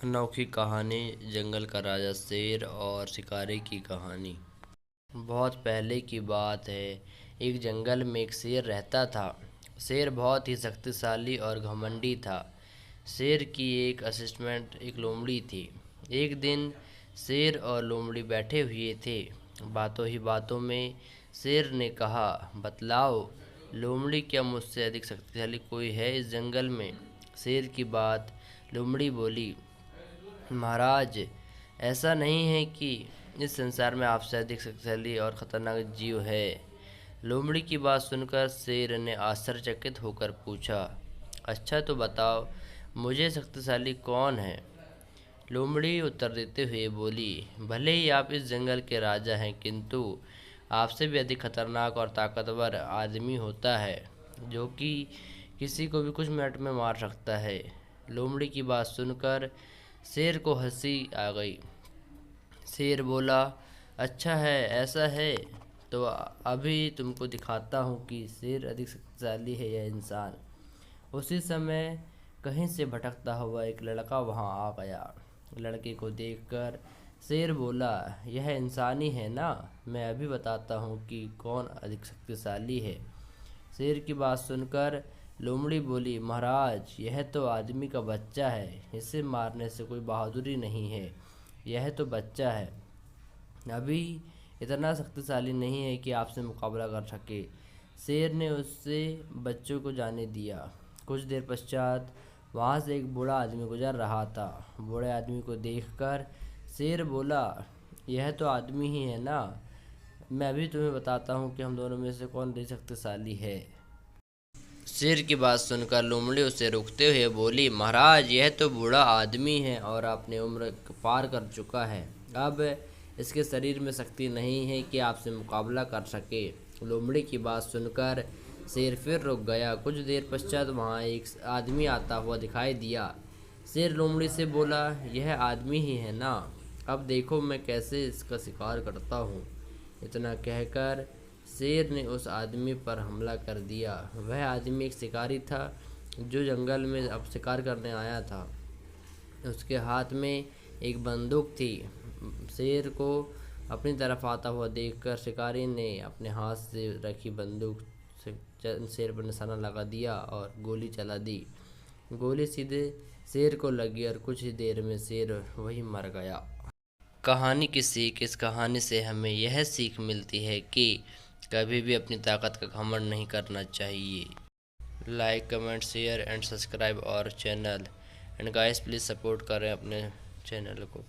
अनोखी कहानी जंगल का राजा शेर और शिकारी की कहानी। बहुत पहले की बात है। एक जंगल में एक शेर रहता था। शेर बहुत ही शक्तिशाली और घमंडी था। शेर की एक असिस्टेंट एक लोमड़ी थी। एक दिन शेर और लोमड़ी बैठे हुए थे। बातों ही बातों में शेर ने कहा, बतलाओ लोमड़ी, क्या मुझसे अधिक शक्तिशाली कोई है इस जंगल में? शेर की बात लोमड़ी बोली, महाराज, ऐसा नहीं है कि इस संसार में आपसे अधिक शक्तिशाली और खतरनाक जीव है। लोमड़ी की बात सुनकर शेर ने आश्चर्यचकित होकर पूछा, अच्छा तो बताओ, मुझे शक्तिशाली कौन है? लोमड़ी उत्तर देते हुए बोली, भले ही आप इस जंगल के राजा हैं, किंतु आपसे भी अधिक खतरनाक और ताकतवर आदमी होता है, जो कि किसी को भी कुछ मिनट में मार सकता है। लोमड़ी की बात सुनकर शेर को हंसी आ गई। शेर बोला, अच्छा है, ऐसा है तो अभी तुमको दिखाता हूँ कि शेर अधिक शक्तिशाली है या इंसान। उसी समय कहीं से भटकता हुआ एक लड़का वहाँ आ गया। लड़के को देखकर शेर बोला, यह इंसान ही है ना? मैं अभी बताता हूँ कि कौन अधिक शक्तिशाली है। शेर की बात सुनकर लोमड़ी बोली, महाराज, यह तो आदमी का बच्चा है, इसे मारने से कोई बहादुरी नहीं है। यह तो बच्चा है, अभी इतना शक्तिशाली नहीं है कि आपसे मुकाबला कर सके। शेर ने उससे बच्चों को जाने दिया। कुछ देर पश्चात वहाँ से एक बूढ़ा आदमी गुजर रहा था। बूढ़े आदमी को देखकर शेर बोला, यह तो आदमी ही है ना? मैं अभी तुम्हें बताता हूँ कि हम दोनों में से कौन अधिक शक्तिशाली है। शेर की बात सुनकर लोमड़ी उसे रोकते हुए बोली, महाराज, यह तो बूढ़ा आदमी है और अपनी उम्र पार कर चुका है। अब इसके शरीर में शक्ति नहीं है कि आपसे मुकाबला कर सके। लोमड़ी की बात सुनकर शेर फिर रुक गया। कुछ देर पश्चात वहाँ एक आदमी आता हुआ दिखाई दिया। शेर लोमड़ी से बोला, यह आदमी ही है ना? अब देखो मैं कैसे इसका शिकार करता हूँ। इतना कहकर शेर ने उस आदमी पर हमला कर दिया। वह आदमी एक शिकारी था जो जंगल में अब शिकार करने आया था। उसके हाथ में एक बंदूक थी। शेर को अपनी तरफ आता हुआ देखकर शिकारी ने अपने हाथ से रखी बंदूक से शेर पर निशाना लगा दिया और गोली चला दी। गोली सीधे शेर को लगी और कुछ ही देर में शेर वही मर गया। कहानी की सीख, इस कहानी से हमें यह सीख मिलती है कि कभी भी अपनी ताकत का घमंड नहीं करना चाहिए। Like, comment, share and subscribe our channel and guys please support करें अपने चैनल को।